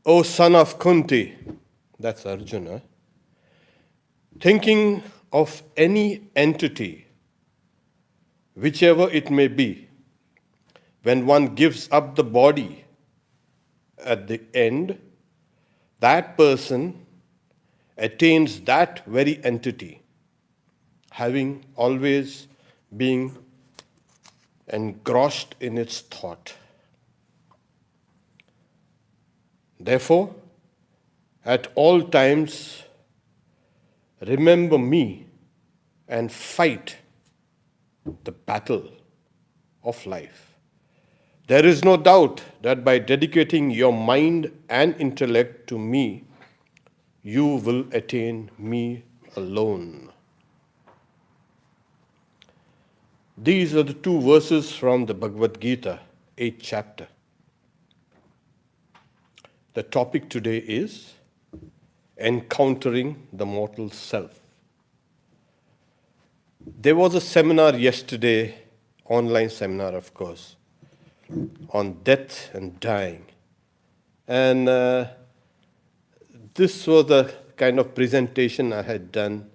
O son of Kunti, that's Arjuna, thinking of any entity, whichever it may be, when one gives up the body at the end, that person attains that very entity, having always been engrossed in its thought. Therefore, at all times, remember me and fight the battle of life. There is no doubt that by dedicating your mind and intellect to me, you will attain me alone. These are the two verses from the Bhagavad Gita, 8th chapter. The topic today is encountering the mortal self. There was a seminar yesterday, online seminar of course, on death and dying. And this was the kind of presentation I had done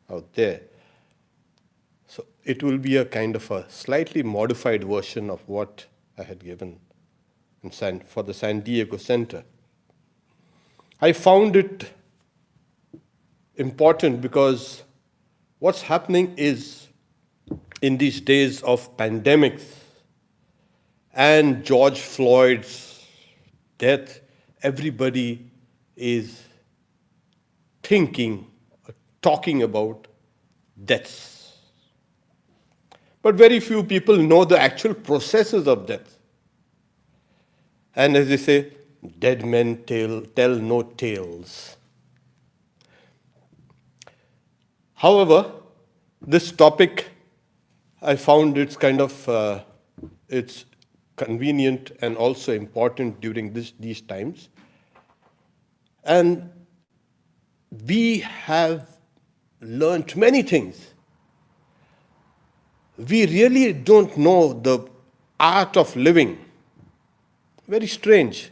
out there. So it will be a kind of a slightly modified version of what I had given for the San Diego Center. I found it important because what's happening is, in these days of pandemics and George Floyd's death, everybody is thinking, talking about deaths. But very few people know the actual processes of death. And as they say, dead men tell no tales. However, this topic, I found it's kind of it's convenient and also important during these times. And we have learned many things. We really don't know the art of living. Very strange.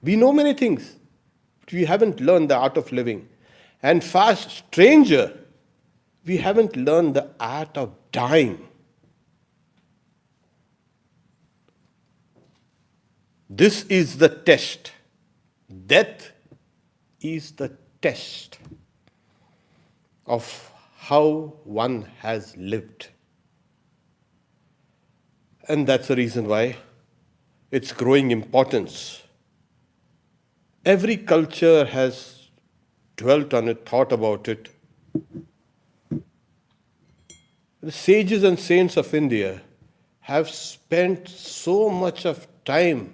We know many things, but we haven't learned the art of living. And far stranger, we haven't learned the art of dying. This is the test. Death is the test of how one has lived. And that's the reason why it's growing importance. Every culture has dwelt on it, thought about it. The sages and saints of India have spent so much of time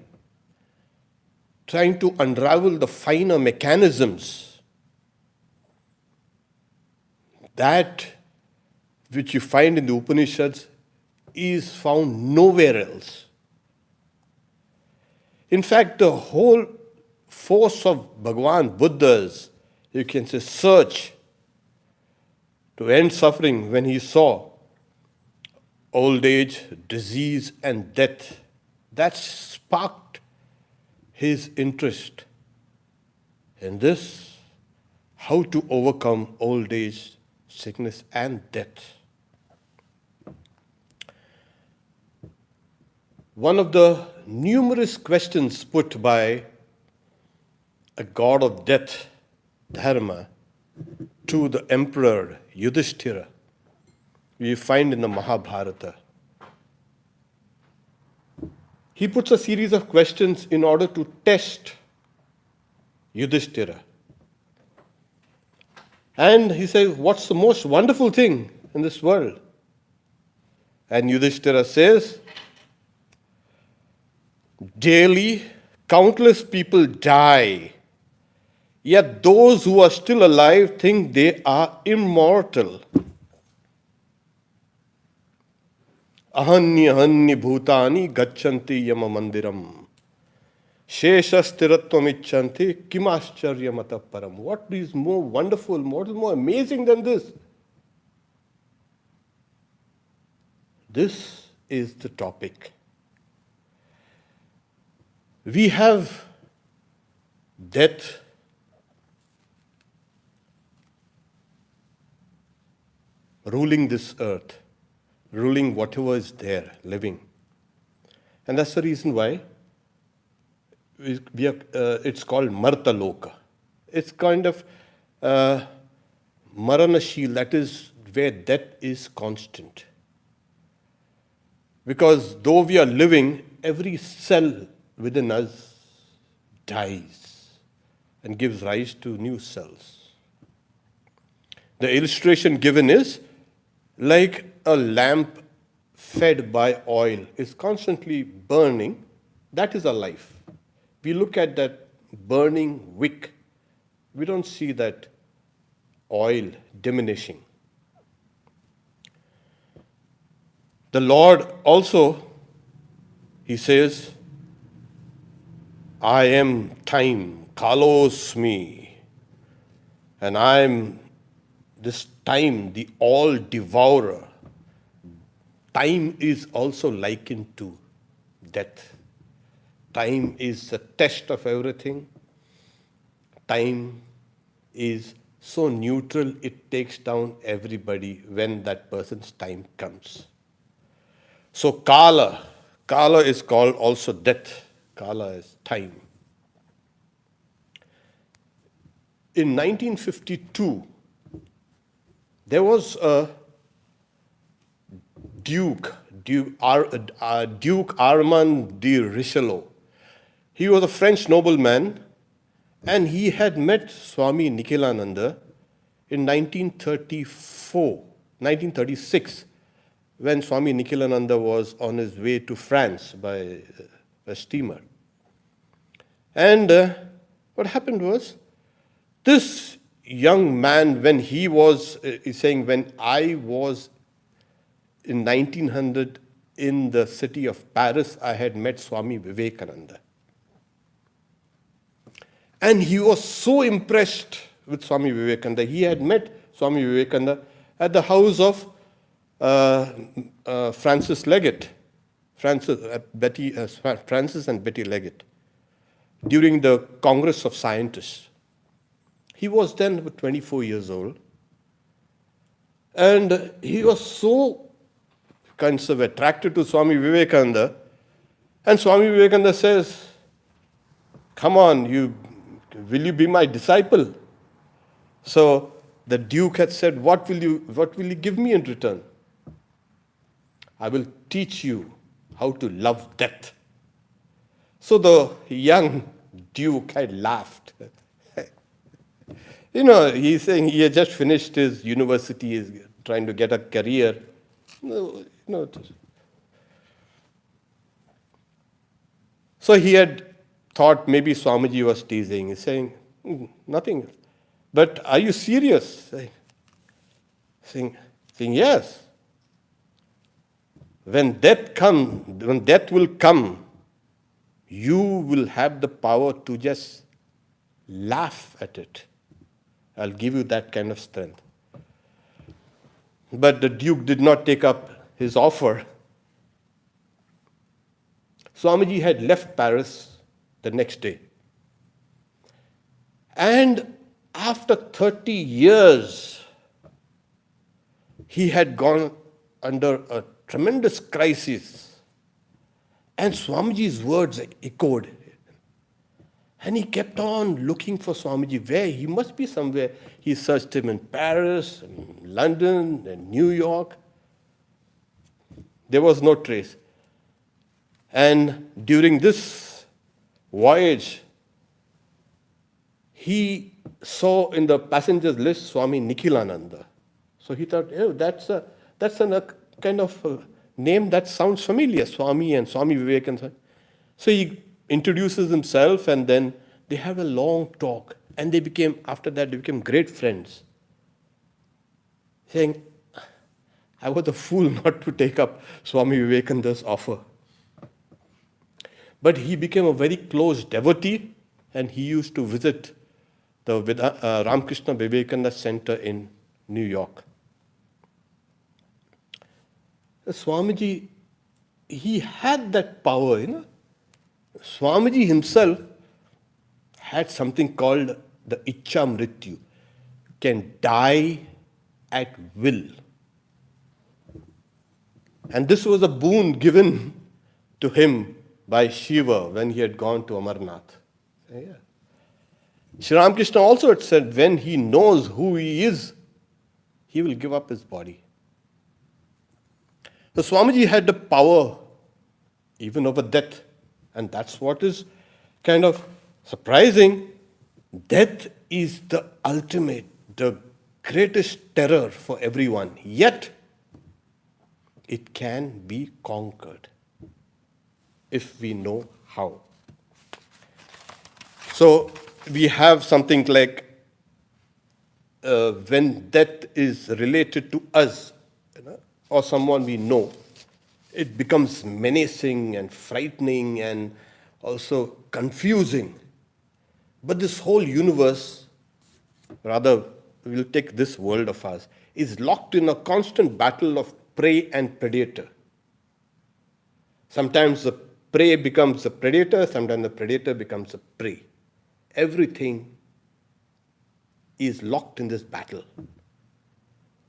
trying to unravel the finer mechanisms that which you find in the Upanishads is found nowhere else. In fact, the whole force of Bhagavan Buddha's, you can say, search to end suffering when he saw old age, disease, and death, that sparked his interest in this, how to overcome old age, sickness, and death. One of the numerous questions put by a god of death, Dharma, to the emperor Yudhishthira, we find in the Mahabharata. He puts a series of questions in order to test Yudhishthira. And he says, what's the most wonderful thing in this world? And Yudhishthira says, daily, countless people die, yet those who are still alive think they are immortal. Ahanya hanni bhutani gacchanti yama mandiram. Shesha sthiratvam icchanti kimascharya mata param. What is more wonderful, what is more amazing than this? This is the topic. We have death ruling this earth, ruling whatever is there, living. And that's the reason why it's called Marta Loka. It's kind of Maranashil, that is where death is constant. Because though we are living, every cell within us dies and gives rise to new cells. The illustration given is like a lamp fed by oil is constantly burning. That is our life. We look at that burning wick, we don't see that oil diminishing. The Lord also, He says, I am time, kalos me, and I am this time, the all devourer. Time is also likened to death. Time is the test of everything. Time is so neutral, it takes down everybody when that person's time comes. So Kala is called also death. Kala is time. In 1952, there was a Duke Armand de Richelieu. He was a French nobleman, and he had met Swami Vivekananda in 1936, when Swami Vivekananda was on his way to France by a steamer. And what happened was, this young man, when he was, he's saying, when I was in 1900 in the city of Paris, I had met Swami Vivekananda. And he was so impressed with Swami Vivekananda. He had met Swami Vivekananda at the house of Francis Leggett, Francis and Betty Leggett, during the Congress of Scientists. He was then 24 years old, and he was so kind of attracted to Swami Vivekananda, and Swami Vivekananda says, come on, will you be my disciple? So the Duke had said, what will you give me in return? I will teach you how to love death. So the young Duke had laughed. He's saying he had just finished his university, is trying to get a career. So he had thought maybe Swamiji was teasing. He's saying, nothing. But are you serious? Saying yes. When death will come, you will have the power to just laugh at it. I'll give you that kind of strength. But the Duke did not take up his offer. Swamiji had left Paris the next day. And after 30 years, he had gone under a tremendous crisis. And Swamiji's words echoed. And he kept on looking for Swamiji. Where? He must be somewhere. He searched him in Paris, in London, and New York. There was no trace. And during this voyage, he saw in the passengers list Swami Vivekananda. So he thought, that's a kind of name that sounds familiar, Swami and Swami Vivekananda. So he introduces himself, and then they have a long talk. And after that, they became great friends. Saying, I was a fool not to take up Swami Vivekananda's offer. But he became a very close devotee, and he used to visit the Ramakrishna Vivekananda Center in New York. Swamiji, he had that power, Swamiji himself had something called the Ichcha Mrityu. You can die at will. And this was a boon given to him by Shiva when he had gone to Amarnath. Yeah. Sri Ramakrishna also had said, when he knows who he is, he will give up his body. So Swamiji had the power even over death. And that's what is kind of surprising. Death is the ultimate, the greatest terror for everyone. Yet, it can be conquered if we know how. So, we have something like when death is related to us, or someone we know, it becomes menacing and frightening and also confusing. But this whole universe, rather, we'll take this world of ours, is locked in a constant battle of prey and predator. Sometimes the prey becomes a predator, sometimes the predator becomes a prey. Everything is locked in this battle.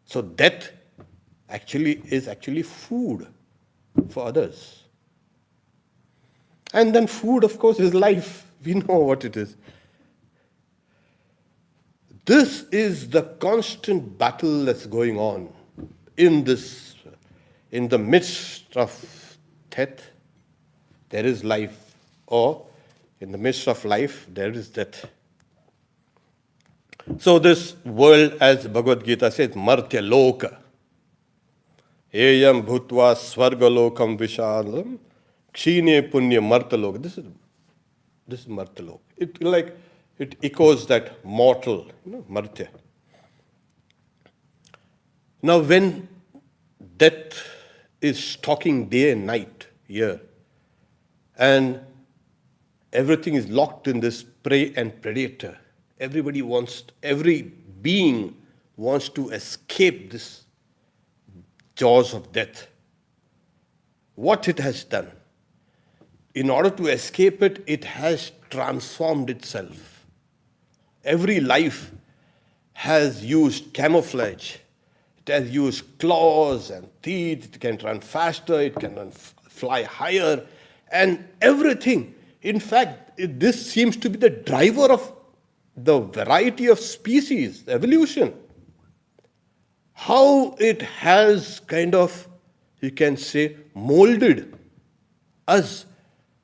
So death is actually food for others. And then food, of course, is life. We know what it is. This is the constant battle that's going on in the midst of death, there is life, or in the midst of life, there is death. So this world, as Bhagavad Gita says, martya loka, eyam bhutva svargalokam vishalam, kshine punya martaloka. This is martaloka. It echoes that mortal, martya. Now when death is stalking day and night here, and everything is locked in this prey and predator, every being wants to escape this jaws of death. What it has done? In order to escape it, it has transformed itself. Every life has used camouflage. It has used claws and teeth. It can run faster. It can fly higher. And everything. In fact, this seems to be the driver of the variety of species, evolution. How it has kind of, you can say, molded us.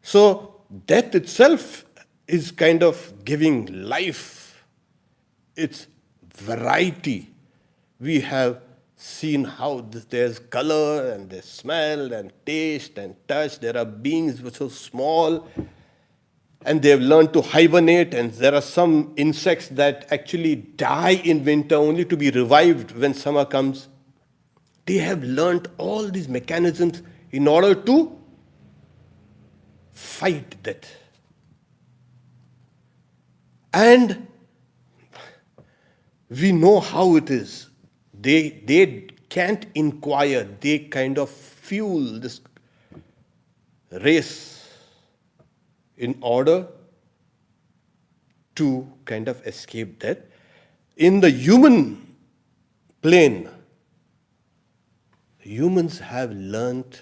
So death itself is kind of giving life, its variety. We have seen how there's color and there's smell and taste and touch. There are beings which are so small and they've learned to hibernate, and there are some insects that actually die in winter only to be revived when summer comes. They have learned all these mechanisms in order to fight death. And we know how it is. They can't inquire. They kind of fuel this race in order to kind of escape death. In the human plane, humans have learned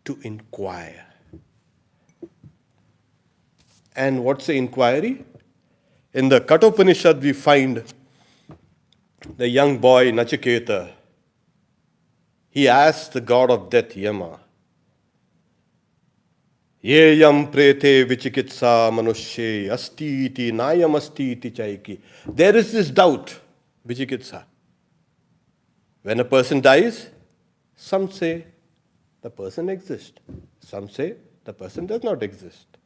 to inquire. And what's the inquiry? In the Kathopanishad, we find the young boy Nachiketa. He asked the god of death, Yama, Yeyam prete vichikitsa manushye astiti nayam astiti chaiki. There is this doubt, vichikitsa. When a person dies, some say the person exists. Some say the person does not exist.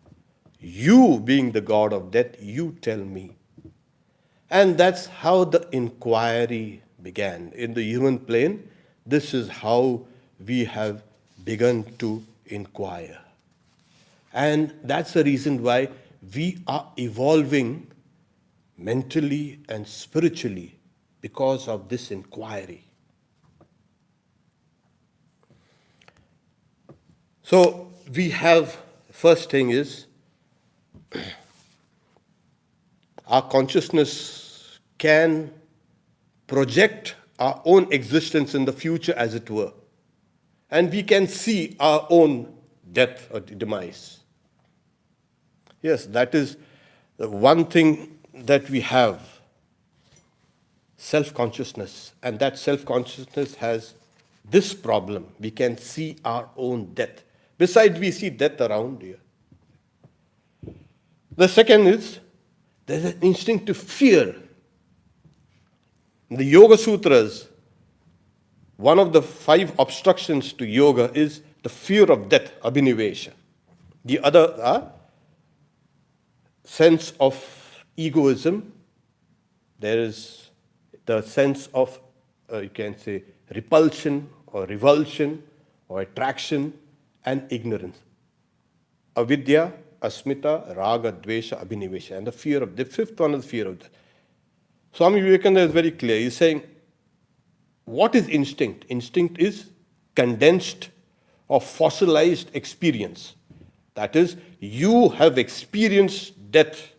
You, being the god of death, you tell me. And that's how the inquiry began. In the human plane, this is how we have begun to inquire. And that's the reason why we are evolving mentally and spiritually because of this inquiry. So we have First thing is, our consciousness can project our own existence in the future, as it were. And we can see our own death or demise. Yes, that is the one thing that we have, self-consciousness. And that self-consciousness has this problem. We can see our own death. Besides, we see death around here. The second is, there's an instinct to fear. In the Yoga Sutras, one of the 5 obstructions to yoga is the fear of death, abhinivesha. The other are sense of egoism. There is the sense of, you can say, repulsion or revulsion or attraction and ignorance. Avidya, asmita, raga, dvesha, abhinivesha. And the fear of the fifth one is the fear of death. Swami Vivekananda is very clear. He's saying, what is instinct? Instinct is condensed or fossilized experience. That is, you have experienced death,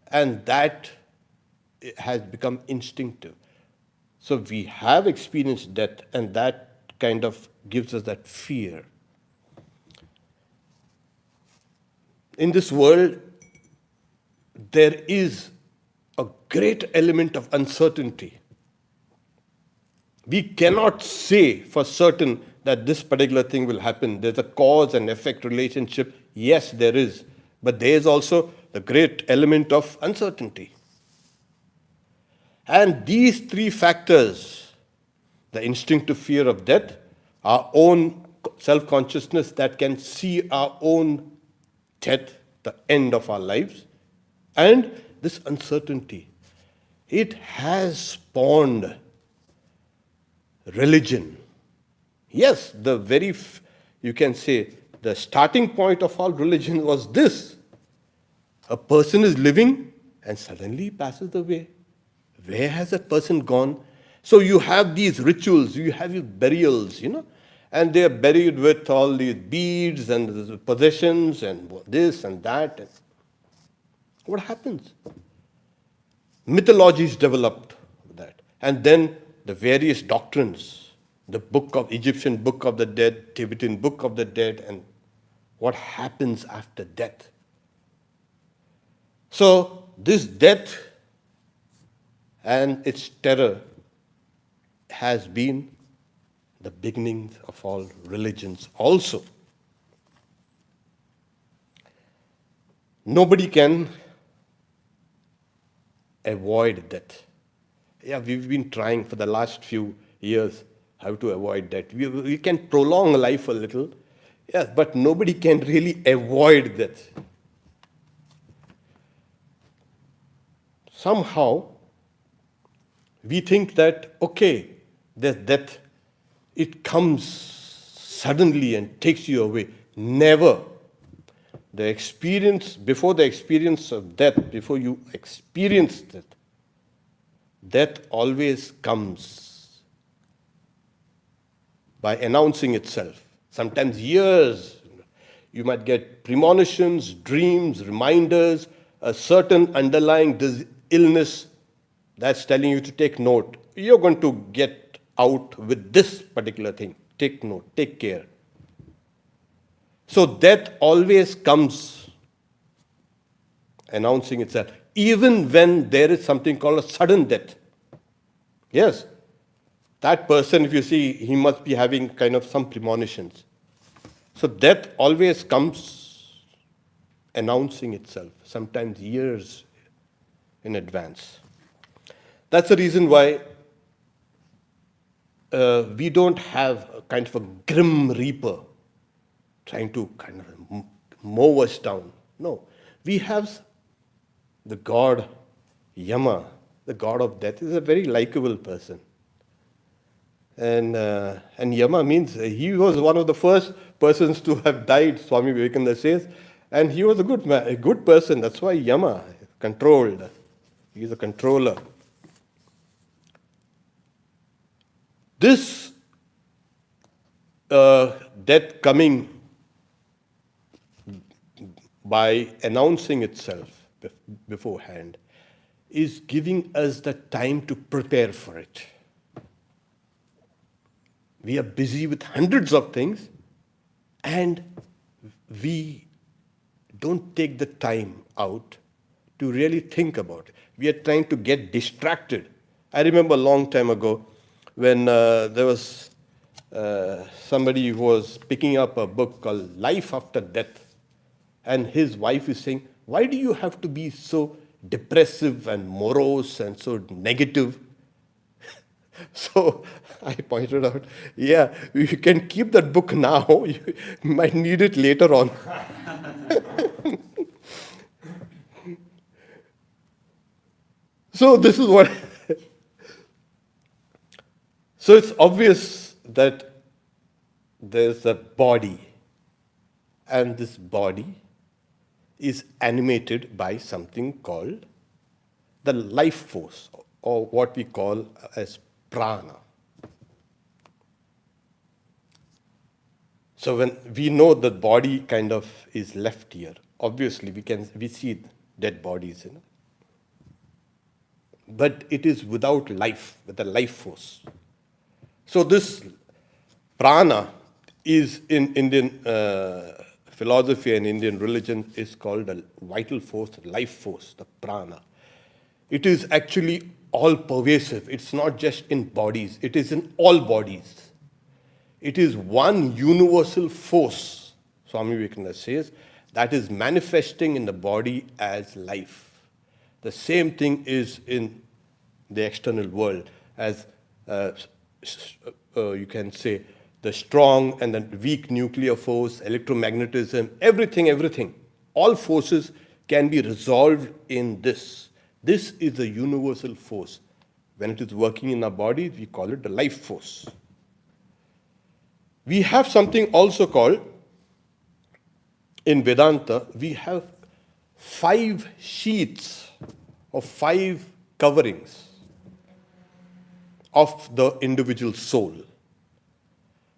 and that has become instinctive. So we have experienced death, and that kind of gives us that fear. In this world, there is a great element of uncertainty. We cannot say for certain that this particular thing will happen. There's a cause and effect relationship. Yes, there is. But there is also the great element of uncertainty. And these 3 factors, the instinctive fear of death, our own self-consciousness that can see our own death, the end of our lives, and this uncertainty, it has spawned religion. Yes, the very, you can say, the starting point of all religion was this. A person is living and suddenly passes away. Where has that person gone? So you have these rituals, you have your burials, and they are buried with all these beads and possessions and this and that. What happens? Mythologies developed that. And then the various doctrines, the Egyptian Book of the Dead, Tibetan Book of the Dead, and what happens after death. So this death and its terror has been the beginning of all religions also. Nobody can avoid death. Yeah, we've been trying for the last few years how to avoid death. We can prolong life a little, yes, but nobody can really avoid death. Somehow, we think that, okay, there's death. It comes suddenly and takes you away. Never. The experience, before the experience of death, before you experience death, death always comes by announcing itself. Sometimes years. You might get premonitions, dreams, reminders, a certain underlying illness that's telling you to take note. You're going to get out with this particular thing. Take note, take care. So death always comes announcing itself, even when there is something called a sudden death. Yes, that person, if you see, he must be having kind of some premonitions. So death always comes announcing itself, sometimes years in advance. That's the reason why we don't have a kind of a grim reaper trying to kind of mow us down. No, we have the god Yama, the god of death. Is a very likable person. And Yama means he was one of the first persons to have died, Swami Vivekananda says, and he was a good man, a good person. That's why Yama, controlled. He is a controller. This death coming by announcing itself beforehand, is giving us the time to prepare for it. We are busy with hundreds of things, and we don't take the time out to really think about it. We are trying to get distracted. I remember a long time ago when there was somebody who was picking up a book called Life After Death, and his wife is saying, "Why do you have to be so depressive and morose and so negative?" So I pointed out, yeah, you can keep that book now. You might need it later on. So this is what... So it's obvious that there's a body, and this body is animated by something called the life force, or what we call as prana. So when we know the body kind of is left here, obviously we see dead bodies, but it is without life, with a life force. So this prana is in Indian philosophy and Indian religion is called a vital force, life force, the prana. It is actually all pervasive. It's not just in bodies, it is in all bodies. It is one universal force, Swami Vivekananda says, that is manifesting in the body as life. The same thing is in the external world, as you can say, the strong and the weak nuclear force, electromagnetism, everything. All forces can be resolved in this. This is a universal force. When it is working in our body, we call it the life force. We have something also called, in Vedanta, we have 5 sheaths or 5 coverings of the individual soul.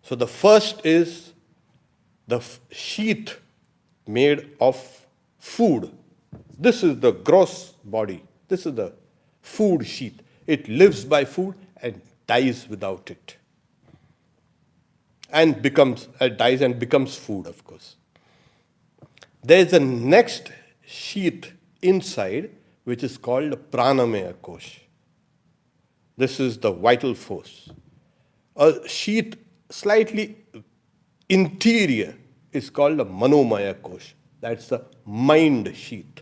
So the first is the sheath made of food. This is the gross body. This is the food sheath. It lives by food and dies without it. And dies and becomes food, of course. There is a next sheath inside, which is called pranamaya kosh. This is the vital force. A sheath slightly interior is called a manomaya kosh. That's the mind sheath.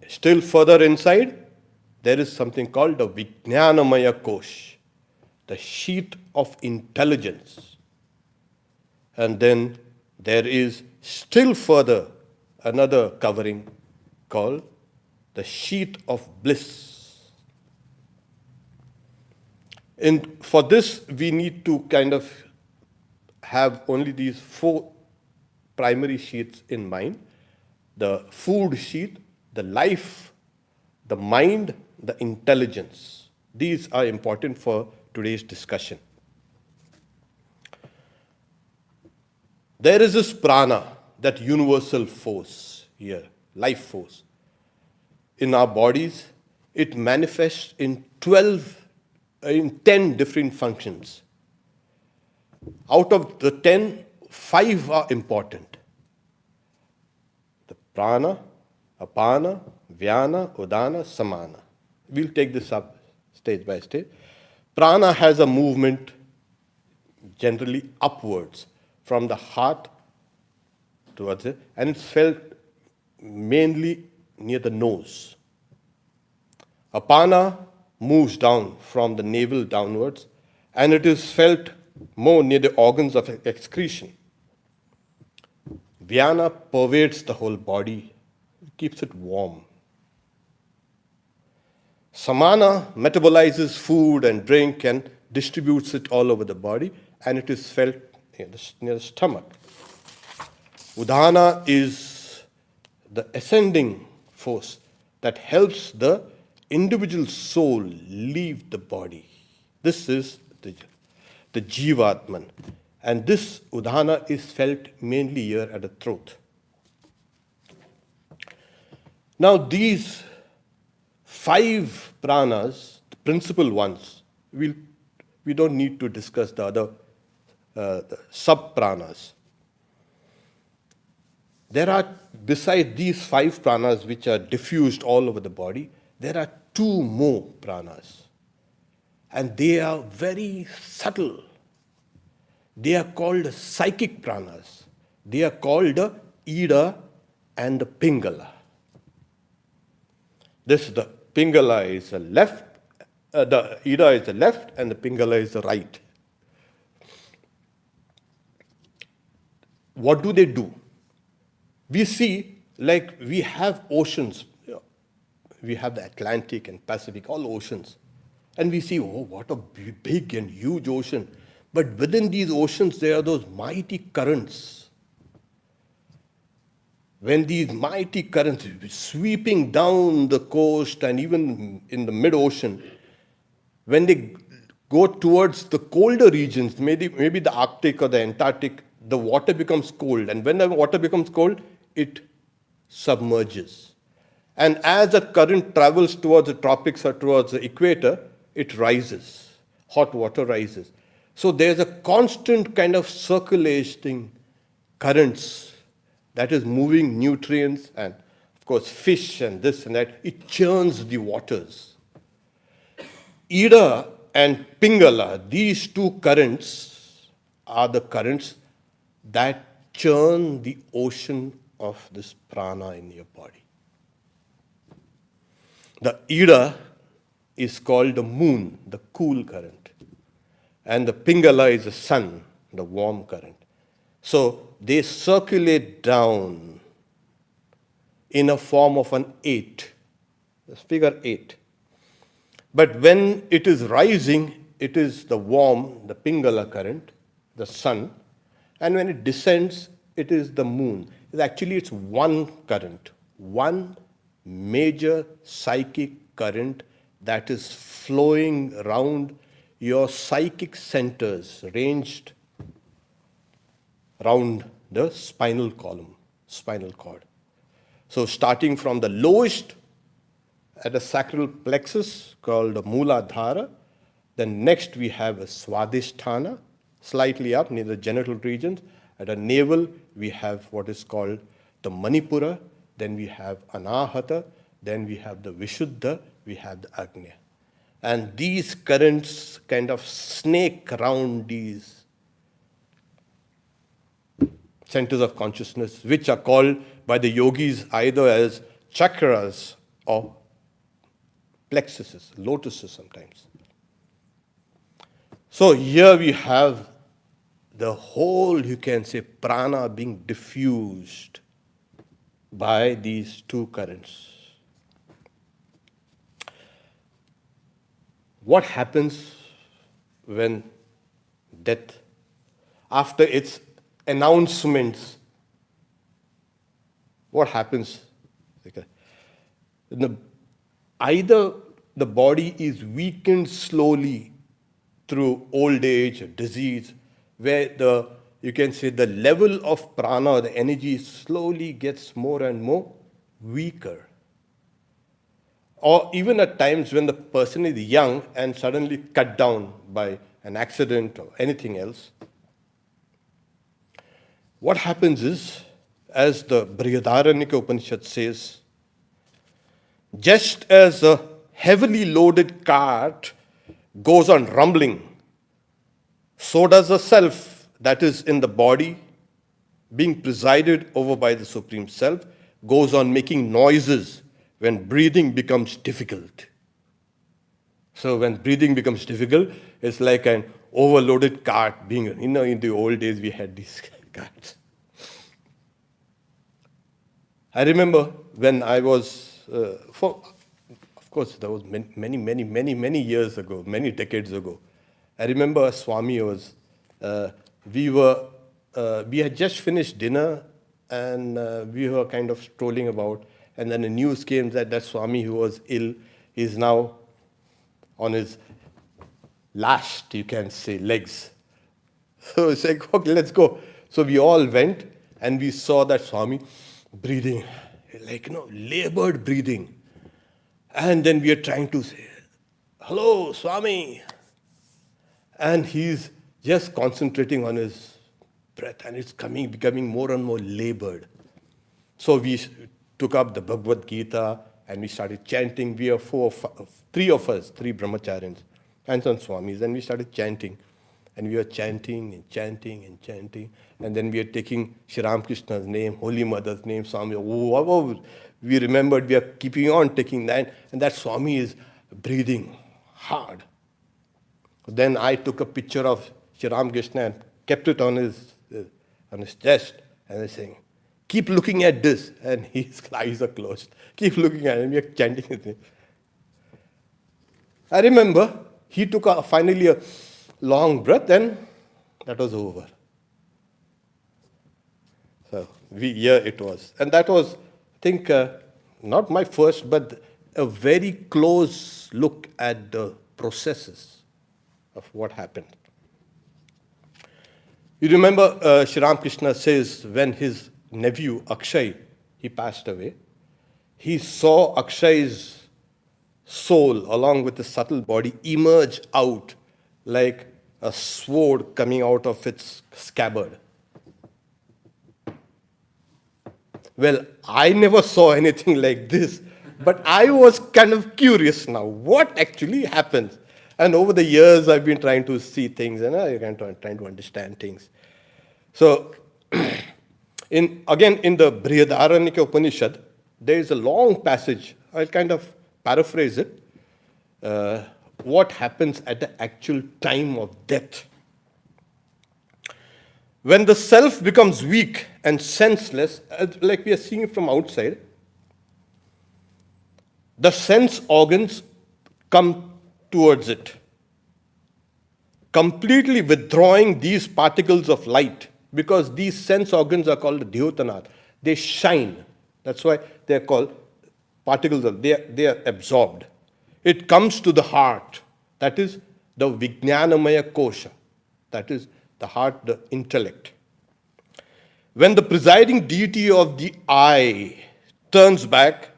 Still further inside, there is something called the vijnanamaya kosh, the sheath of intelligence. And then there is still further another covering called the sheath of bliss. And for this, we need to kind of have only these 4 primary sheaths in mind: the food sheath, the life, the mind, the intelligence. These are important for today's discussion. There is this prana, that universal force here, life force. In our bodies, it manifests in 10 different functions. Out of the 10, 5 are important. The prana, apana, vyana, udana, samana. We'll take this up stage by stage. Prana has a movement generally upwards from the heart towards it, and it's felt mainly near the nose. Apana moves down from the navel downwards, and it is felt more near the organs of excretion. Vyana pervades the whole body, keeps it warm. Samana metabolizes food and drink and distributes it all over the body, and it is felt near the stomach. Udana is the ascending force that helps the individual soul leave the body. This is the Jivatman. And this udhana is felt mainly here at the throat. Now these 5 pranas, the principal ones, we don't need to discuss the other the sub-pranas. There are, besides these 5 pranas which are diffused all over the body, there are 2 more pranas. And they are very subtle. They are called psychic pranas. They are called the Ida and the Pingala. The Pingala is the left, the Ida is the left, and the Pingala is the right. What do? We see, like we have oceans. We have the Atlantic and Pacific, all oceans. And we see, oh, what a big and huge ocean. But within these oceans, there are those mighty currents. When these mighty currents sweeping down the coast and even in the mid-ocean, when they go towards the colder regions, maybe the Arctic or the Antarctic, the water becomes cold. And when the water becomes cold, it submerges. And as the current travels towards the tropics or towards the equator, it rises. Hot water rises. So there's a constant kind of circulating currents that is moving nutrients and, of course, fish and this and that. It churns the waters. Ida and Pingala, these 2 currents are the currents that churn the ocean of this prana in your body. The Ida is called the moon, the cool current. And the Pingala is the sun, the warm current. So they circulate down in a form of an 8, figure 8. But when it is rising, it is the warm, the Pingala current, the sun. And when it descends, it is the moon. Actually, it's one current, one major psychic current that is flowing around your psychic centers ranged around the spinal column, spinal cord. So starting from the lowest at the sacral plexus called the Mooladhara, then next we have a Swadhisthana, slightly up near the genital regions. At the navel, we have what is called the Manipura, then we have Anahata, then we have the Vishuddha, we have the Agnya. And these currents kind of snake around these centers of consciousness, which are called by the yogis either as chakras or plexuses, lotuses sometimes. So here we have the whole, you can say, prana being diffused by these 2 currents. What happens when death, after its announcements, what happens? Either the body is weakened slowly through old age or disease, where you can say the level of prana or the energy slowly gets more and more weaker. Or even at times when the person is young and suddenly cut down by an accident or anything else. What happens is, as the Brihadaranyaka Upanishad says, just as a heavily loaded cart goes on rumbling, so does the self that is in the body, being presided over by the Supreme Self, goes on making noises when breathing becomes difficult. So when breathing becomes difficult, it's like an overloaded cart being, in the old days we had these carts. I remember when I was, of course, that was many years ago, many decades ago. I remember Swami was, we had just finished dinner and we were kind of strolling about, and then the news came that Swami who was ill is now on his last, you can say, legs. So it's like, okay, let's go. So we all went and we saw that Swami breathing, like, labored breathing. And then we are trying to say, hello, Swami. And he's just concentrating on his breath and it's becoming more and more labored. So we took up the Bhagavad Gita and we started chanting. We are three of us, three brahmacharyans and some swamis, and we started chanting. And we were chanting and chanting and chanting. And then we are taking Shri Ramakrishna's name, Holy Mother's name, Swami. Oh, we remembered we are keeping on taking that. And that Swami is breathing hard. Then I took a picture of Shri Ramakrishna and kept it on his chest. And I was saying, keep looking at this. And his eyes are closed. Keep looking at him. We are chanting his name. I remember he took finally a long breath and that was over. So here it was. And that was, I think, not my first, but a very close look at the processes of what happened. You remember Shri Ramakrishna says when his nephew Akshay, he passed away, he saw Akshay's soul along with the subtle body emerge out like a sword coming out of its scabbard. Well, I never saw anything like this, but I was kind of curious now. What actually happens? And over the years, I've been trying to see things and I'm trying to understand things. So, in the Brihadaranyaka Upanishad, there is a long passage. I'll kind of paraphrase it. What happens at the actual time of death. When the self becomes weak and senseless, like we are seeing from outside, the sense organs come towards it, completely withdrawing these particles of light, because these sense organs are called Dhyotanath. They shine. That's why they are called particles of, they are absorbed. It comes to the heart, that is the Vijnanamaya Kosha, that is the heart, the intellect. When the presiding deity of the I turns back,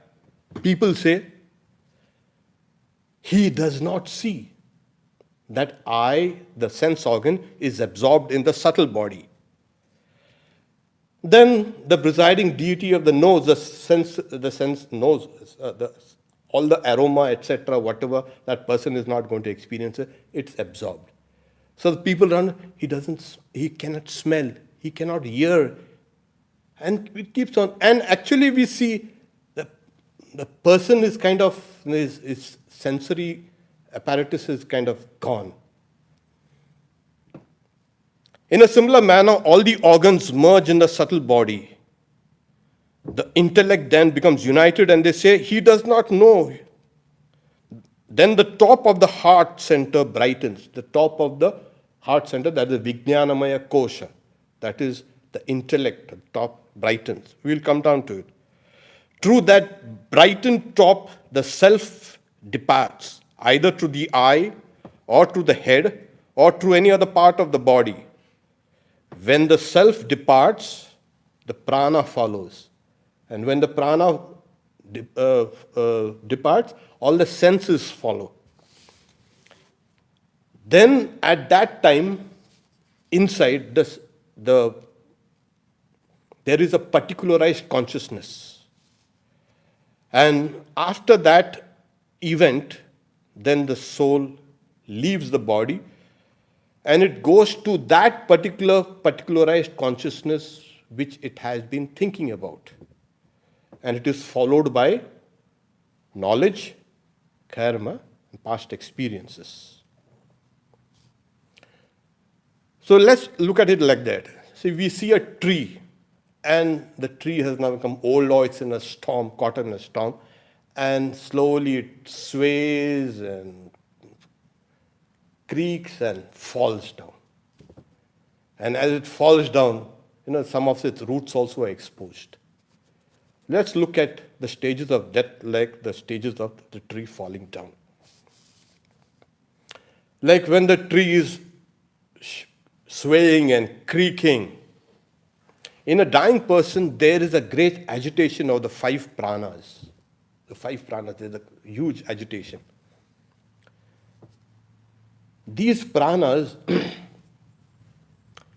people say, he does not see that I, the sense organ, is absorbed in the subtle body. Then the presiding deity of the nose, the sense knows, all the aroma, etc., whatever, that person is not going to experience it, it's absorbed. So the people run, he cannot smell, he cannot hear, and it keeps on. And actually we see the person is kind of, his sensory apparatus is kind of gone. In a similar manner, all the organs merge in the subtle body. The intellect then becomes united and they say, he does not know. Then the top of the heart center brightens. The top of the heart center, that is Vijnanamaya Kosha. That is the intellect, the top brightens. We'll come down to it. Through that brightened top, the self departs, either through the eye, or through the head, or through any other part of the body. When the self departs, the prana follows. And when the prana departs, all the senses follow. Then at that time, inside there is a particularized consciousness. And after that event, then the soul leaves the body and it goes to that particularized consciousness which it has been thinking about. And it is followed by knowledge, karma, and past experiences. So let's look at it like that. See, we see a tree, and the tree has now become old, or it's in a storm, caught in a storm, and slowly it sways and creaks and falls down. And as it falls down, some of its roots also are exposed. Let's look at the stages of death like the stages of the tree falling down. Like when the tree is swaying and creaking. In a dying person, there is a great agitation of the five pranas. The five pranas, there's a huge agitation. These pranas,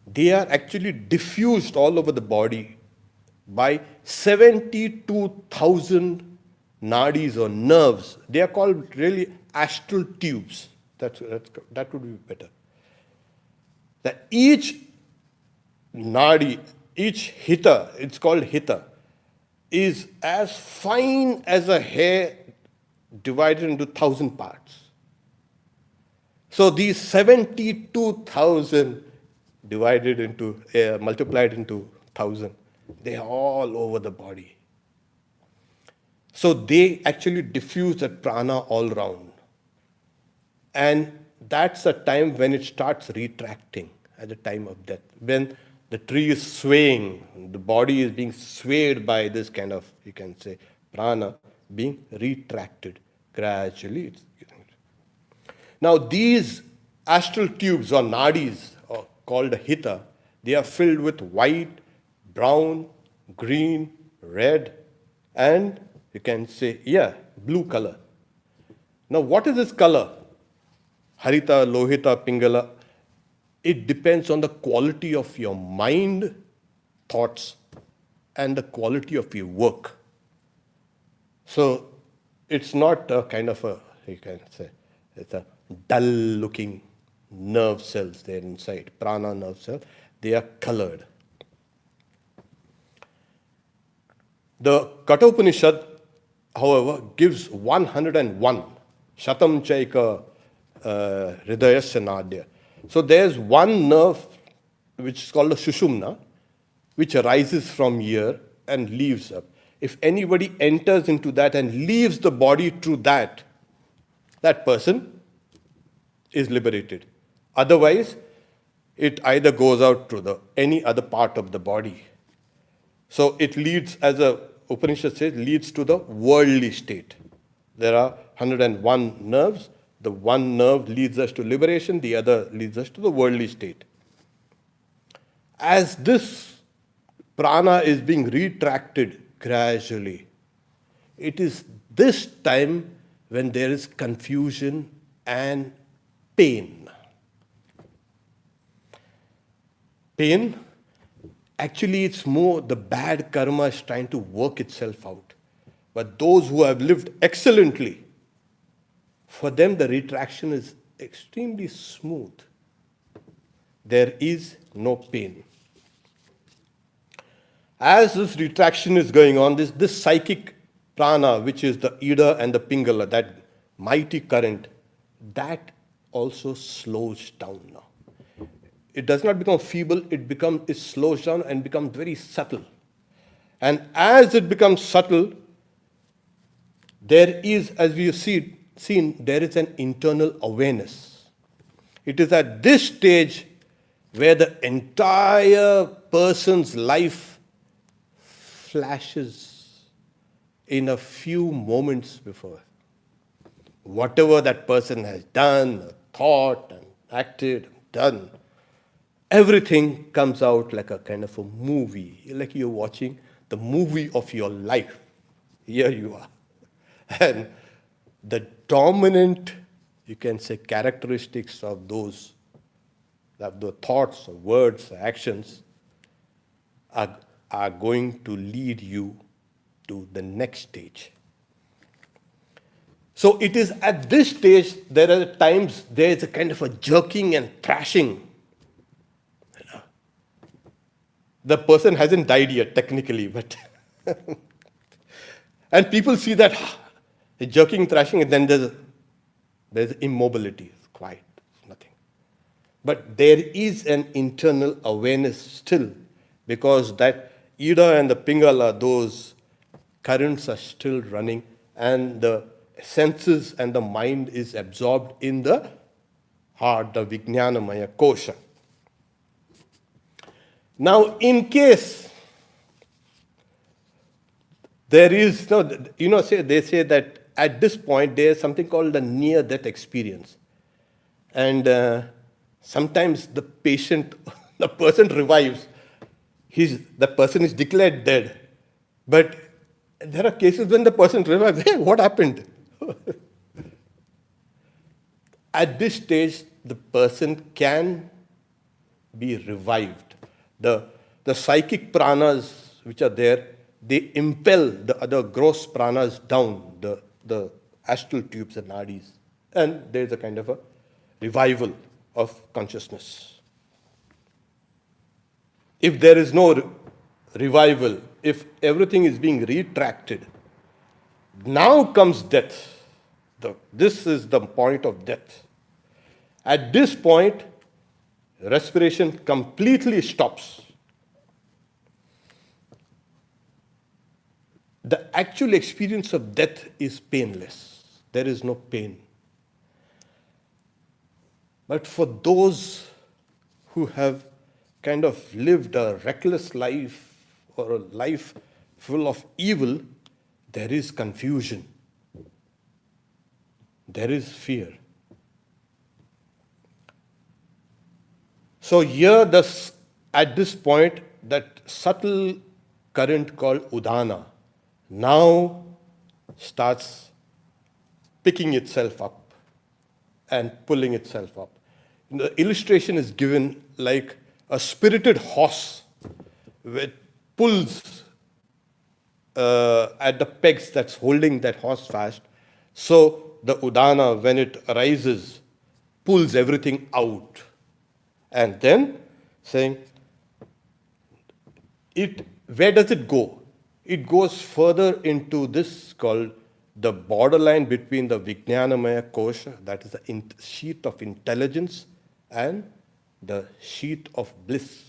they are actually diffused all over the body by 72,000 nadis or nerves. They are called really astral tubes. That would be better. That each nadi, each hita, it's called hita, is as fine as a hair divided into 1,000 parts. So these 72,000 divided into, multiplied into 1,000, they are all over the body. So they actually diffuse that prana all around. And that's a time when it starts retracting, at the time of death. When the tree is swaying, the body is being swayed by this kind of, you can say, prana being retracted gradually. Now these astral tubes or nadis, or called hita, they are filled with white, brown, green, red, and you can say, blue color. Now what is this color? Harita, Lohita, Pingala. It depends on the quality of your mind, thoughts, and the quality of your work. So it's not a kind of a, you can say, it's a dull-looking nerve cells there inside, prana nerve cells. They are colored. The Kathopanishad, however, gives 101. Shatam chaika hridayasya nadya. So there's one nerve which is called a Sushumna, which arises from here and leaves up. If anybody enters into that and leaves the body through that, that person is liberated. Otherwise, it either goes out through any other part of the body. So it leads, as the Upanishad says, leads to the worldly state. There are 101 nerves. The one nerve leads us to liberation, the other leads us to the worldly state. As this prana is being retracted gradually, it is this time when there is confusion and pain. Pain, actually it's more the bad karma is trying to work itself out. But those who have lived excellently, for them the retraction is extremely smooth. There is no pain. As this retraction is going on, this psychic prana, which is the Ida and the Pingala, that mighty current, that also slows down now. It does not become feeble, it slows down and becomes very subtle. And as it becomes subtle, there is, as we have seen, there is an internal awareness. It is at this stage where the entire person's life flashes in a few moments before. Whatever that person has done, thought, and acted, and done, everything comes out like a kind of a movie, like you're watching the movie of your life. Here you are. And the dominant, you can say, characteristics of the thoughts, or words, or actions are going to lead you to the next stage. So it is at this stage, there are times there is a kind of a jerking and thrashing. The person hasn't died yet, technically, but and people see that the jerking, thrashing, and then there's immobility, it's quiet, nothing. But there is an internal awareness still, because that Ida and the Pingala, those currents are still running, and the senses and the mind is absorbed in the heart, the Vijnanamaya kosha. Now, in case there is they say that at this point there is something called a near-death experience. And Sometimes the patient, the person revives. The person is declared dead. But there are cases when the person revives. Hey, what happened? At this stage, the person can be revived. The psychic pranas which are there, they impel the other gross pranas down, the astral tubes and nadis. And there's a kind of a revival of consciousness. If there is no revival, if everything is being retracted, now comes death. This is the point of death. At this point, respiration completely stops. The actual experience of death is painless. There is no pain. But for those who have kind of lived a reckless life or a life full of evil, there is confusion. There is fear. So here, at this point, that subtle current called udana now starts picking itself up and pulling itself up. The illustration is given like a spirited horse which pulls at the pegs that's holding that horse fast. So the udana, when it arises, pulls everything out. And then saying, where does it go? It goes further into this called the borderline between the Vijnanamaya Kosha, that is the sheath of intelligence, and the sheath of bliss.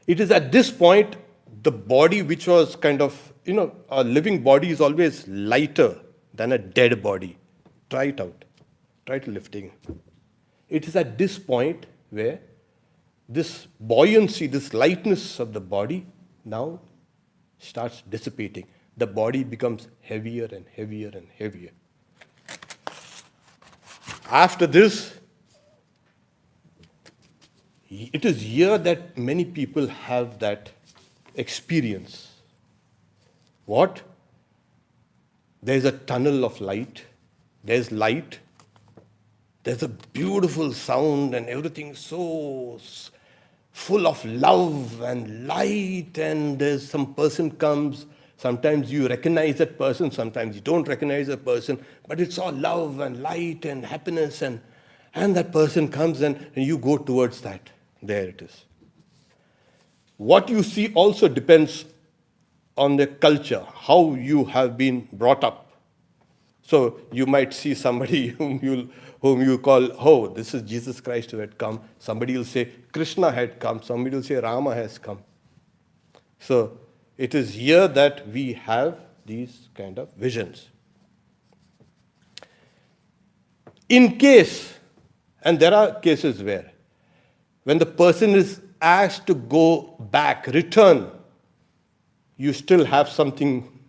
It is at this point, the body which was kind of, a living body is always lighter than a dead body. Try it out. Try to lifting. It is at this point where this buoyancy, this lightness of the body now starts dissipating. The body becomes heavier and heavier and heavier. After this, it is here that many people have that experience. What? There's a tunnel of light. There's light. There's a beautiful sound and everything so full of love and light, and there's some person comes. Sometimes you recognize that person, sometimes you don't recognize that person, but it's all love and light and happiness, and that person comes and you go towards that. There it is. What you see also depends on the culture, how you have been brought up. So you might see somebody whom you call, oh, this is Jesus Christ who had come. Somebody will say Krishna had come. Somebody will say Rama has come. So it is here that we have these kind of visions. In case, and there are cases where, when the person is asked to go back, return, you still have something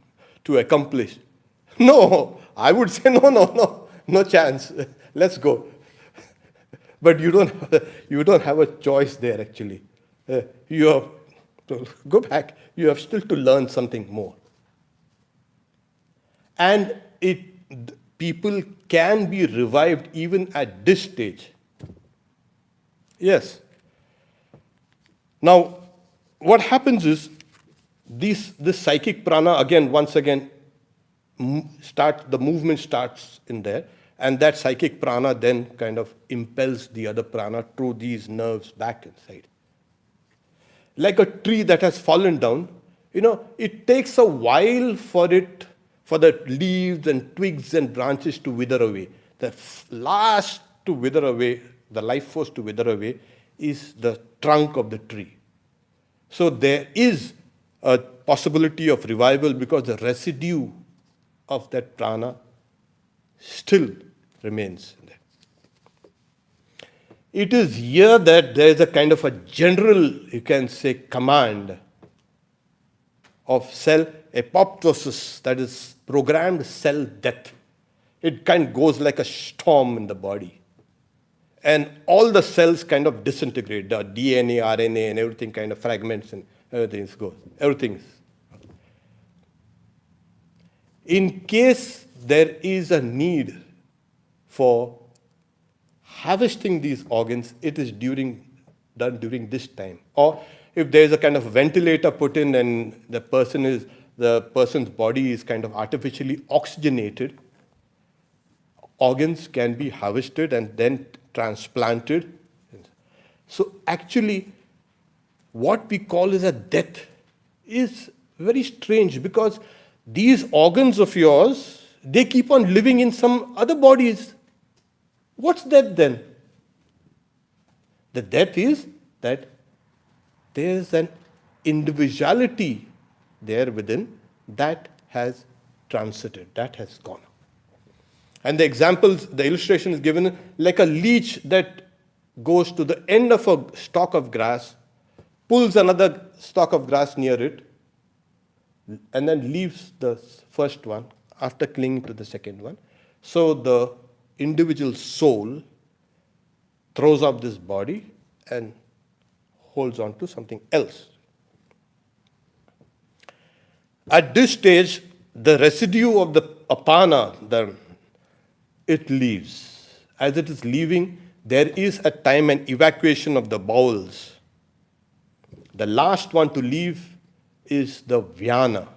to accomplish. No, I would say no chance. Let's go. But you don't have a choice there actually. You have to go back. You have still to learn something more. And people can be revived even at this stage. Yes. Now, what happens is this psychic prana once again the movement starts in there, and that psychic prana then kind of impels the other prana through these nerves back inside. Like a tree that has fallen down, it takes a while for the leaves and twigs and branches to wither away. The last to wither away, the life force to wither away, is the trunk of the tree. So there is a possibility of revival because the residue of that prana still remains there. It is here that there is a kind of a general, you can say, command of cell apoptosis, that is programmed cell death. It kind of goes like a storm in the body. and all the cells kind of disintegrate. The DNA, RNA, and everything kind of fragments and everything goes. Everything. In case there is a need for harvesting these organs, it is done during this time. Or if there is a kind of ventilator put in and the person's body is kind of artificially oxygenated, organs can be harvested and then transplanted. So actually, what we call as a death is very strange, because these organs of yours, they keep on living in some other bodies. What's death then? The death is that there's an individuality there within that has transited, that has gone. And the examples, the illustration is given like a leech that goes to the end of a stalk of grass, pulls another stalk of grass near it, and then leaves the first one after clinging to the second one. So the individual soul throws up this body and holds on to something else. At this stage, the residue of the apana, it leaves. As it is leaving, there is a time and evacuation of the bowels. The last one to leave is the vyana.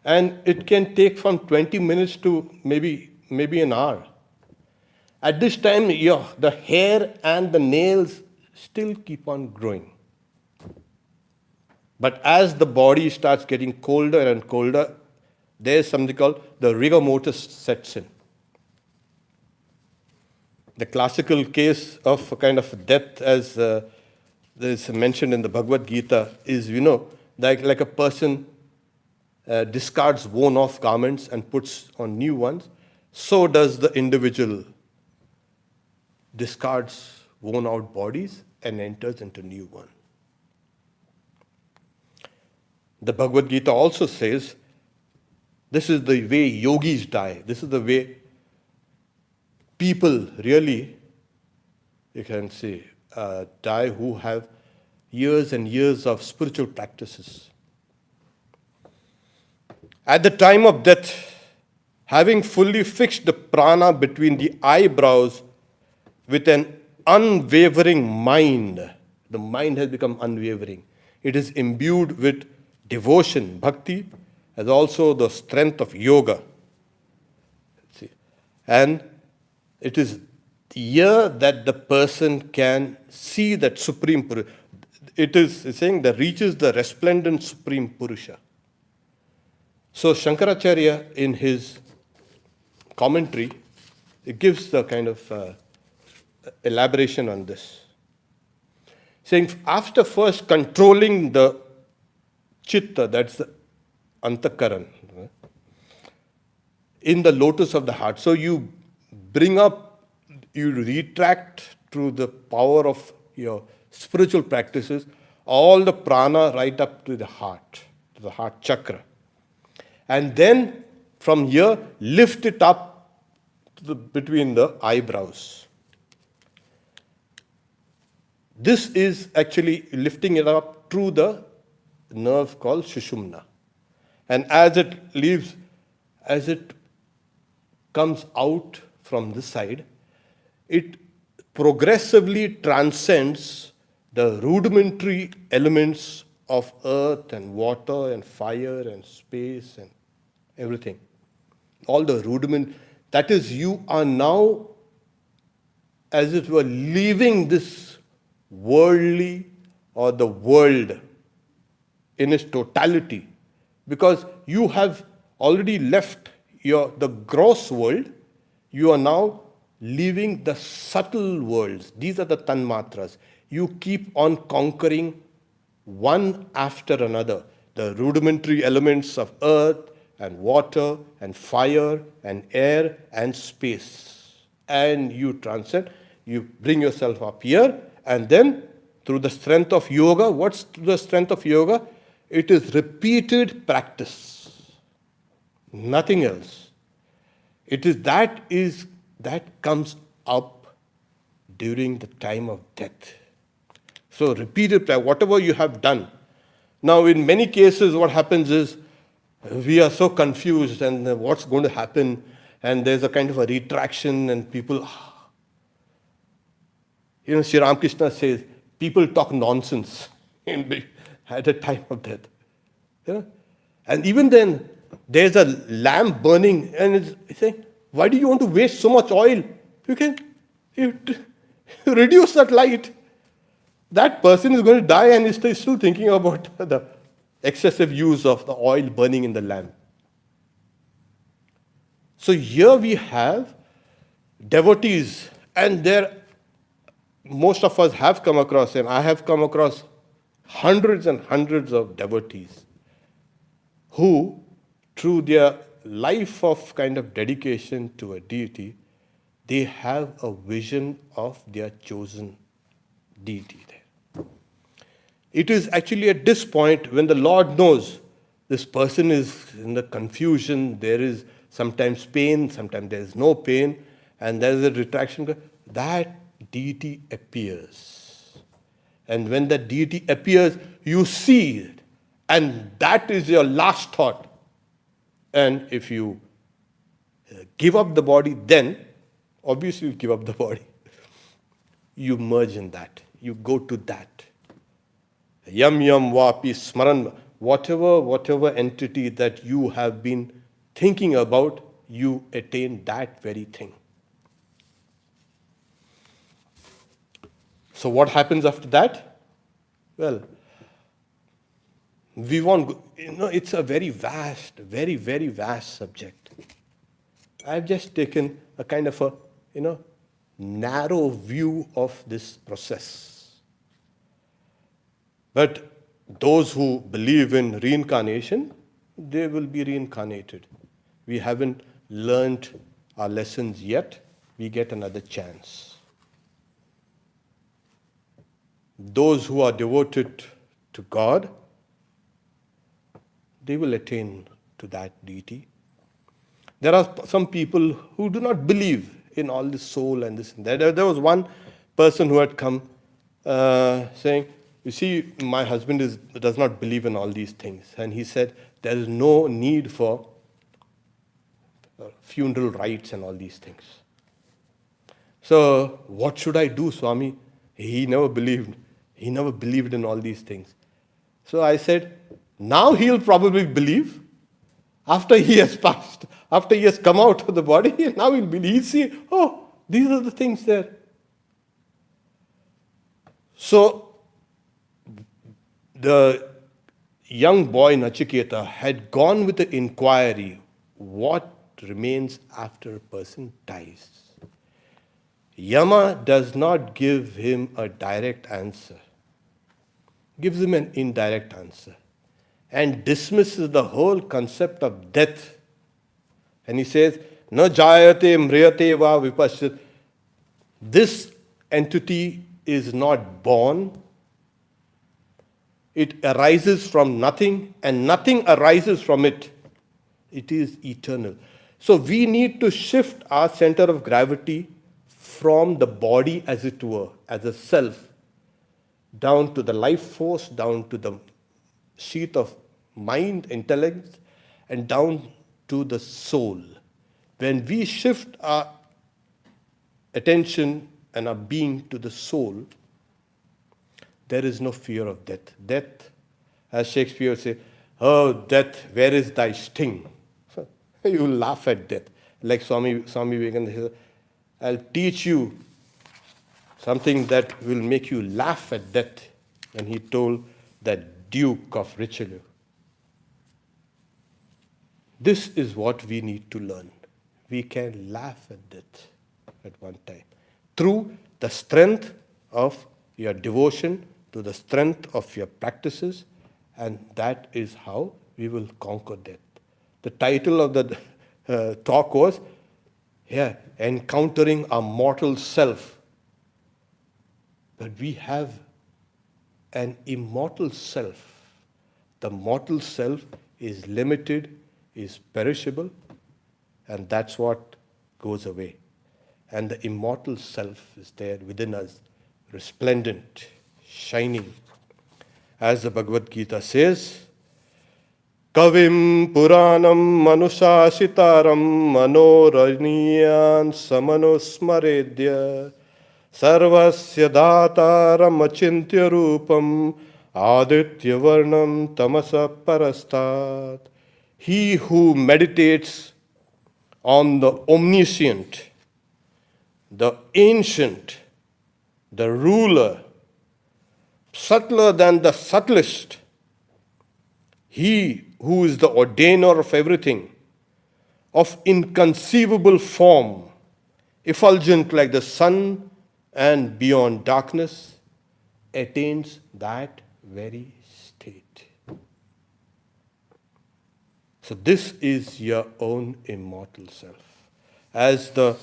And it can take from 20 minutes to maybe an hour. At this time, the hair and the nails still keep on growing. But as the body starts getting colder and colder, there's something called the rigor mortis sets in. The classical case of a kind of death, as is mentioned in the Bhagavad Gita, is, like a person discards worn-off garments and puts on new ones, so does the individual discards worn-out bodies and enters into new one. The Bhagavad Gita also says, this is the way yogis die. This is the way people really, you can say, die who have years and years of spiritual practices. At the time of death, having fully fixed the prana between the eyebrows with an unwavering mind, the mind has become unwavering. It is imbued with devotion, bhakti, as also the strength of yoga. And it is here that the person can see that Supreme Purusha. It is saying that reaches the resplendent Supreme Purusha. So Shankaracharya, in his commentary, it gives the kind of elaboration on this. Saying, after first controlling the chitta, that's the antakaran, in the lotus of the heart. So you retract through the power of your spiritual practices, all the prana right up to the heart chakra. And then from here, lift it up between the eyebrows. This is actually lifting it up through the nerve called Sushumna. And as it comes out from this side, it progressively transcends the rudimentary elements of earth and water and fire and space and everything. All the rudiment. That is, you are now, as it were, leaving this worldly or the world in its totality, because you have already left the gross world. You are now leaving the subtle worlds. These are the tanmatras. You keep on conquering one after another, the rudimentary elements of earth and water and fire and air and space. And you transcend, you bring yourself up here, and then through the strength of yoga, what's the strength of yoga? It is repeated practice, nothing else. It is that comes up during the time of death. So repeated prayer, whatever you have done. Now in many cases what happens is we are so confused and what's going to happen, and there's a kind of a retraction and people, Sri Ramakrishna says, people talk nonsense at the time of death. And even then, there's a lamp burning and it's saying, why do you want to waste so much oil? You can reduce that light. That person is going to die and is still thinking about the excessive use of the oil burning in the lamp. So here we have devotees, and most of us have come across, and I have come across hundreds and hundreds of devotees who, through their life of kind of dedication to a deity, they have a vision of their chosen deity there. It is actually at this point when the Lord knows this person is in the confusion, there is sometimes pain, sometimes there is no pain, and there is a retraction, that deity appears. And when that deity appears, you see it, and that is your last thought. And if you give up the body, then obviously you give up the body. You merge in that. You go to that. Yam yam vapi smaran. Whatever entity that you have been thinking about, you attain that very thing. So what happens after that? Well, we won't, it's a very vast, very, very vast subject. I've just taken a kind of a, narrow view of this process. But those who believe in reincarnation, they will be reincarnated. We haven't learned our lessons yet. We get another chance. Those who are devoted to God, they will attain to that deity. There are some people who do not believe in all this soul and this and that. There was one person who had come saying, you see, my husband does not believe in all these things. And he said, there is no need for funeral rites and all these things. So what should I do, Swami? He never believed in all these things. So I said, now he'll probably believe. After he has passed, after he has come out of the body, now he'll believe. He'll see, oh, these are the things there. So the young boy Nachiketa had gone with the inquiry, what remains after a person dies? Yama does not give him a direct answer, gives him an indirect answer, and dismisses the whole concept of death. And he says, na jayate mriyate va vipasyat. This entity is not born. It arises from nothing, and nothing arises from it. It is eternal. So we need to shift our center of gravity from the body, as it were, as a self, down to the life force, down to the sheath of mind, intellect, and down to the soul. When we shift our attention and our being to the soul, there is no fear of death. Death, as Shakespeare says, oh, death, where is thy sting? You laugh at death. Like Swami Vivekananda says, I'll teach you something that will make you laugh at death, when he told that Duke of Richelieu. This is what we need to learn. We can laugh at death at one time through the strength of your devotion, to the strength of your practices, and that is how we will conquer death. The title of the talk was, Encountering our Mortal Self. But we have an immortal self. The mortal self is limited, is perishable, and that's what goes away. And the immortal self is there within us, resplendent, shining. As the Bhagavad Gita says, Kavim Puranam Manusasitaram Manoraniyan Samanusmaredya Sarvasya Dhataram Achintya Rupam Aditya Varnam Tamasa Parastat. He who meditates on the omniscient, the ancient, the ruler, subtler than the subtlest, he who is the ordainer of everything, of inconceivable form, effulgent like the sun and beyond darkness, attains that very state. So this is your own immortal self. As the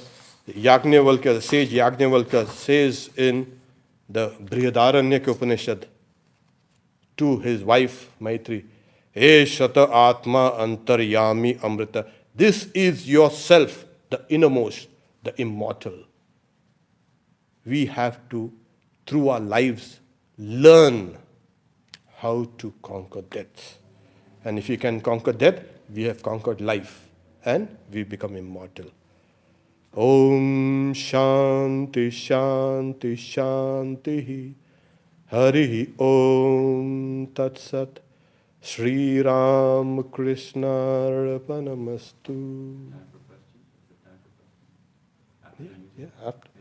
Yajnavalkya, the sage Yajnavalkya says in the Brihadaranyaka Upanishad to his wife Maitri, Shata Atma Antaryami Amrita. This is yourself, the innermost, the immortal. We have to, through our lives, learn how to conquer death. And if you can conquer death, we have conquered life and we become immortal. Om Shanti Shanti Shanti Hari Om Tat Sat Sri Ram Krishna Arpanamastu. Yeah, after.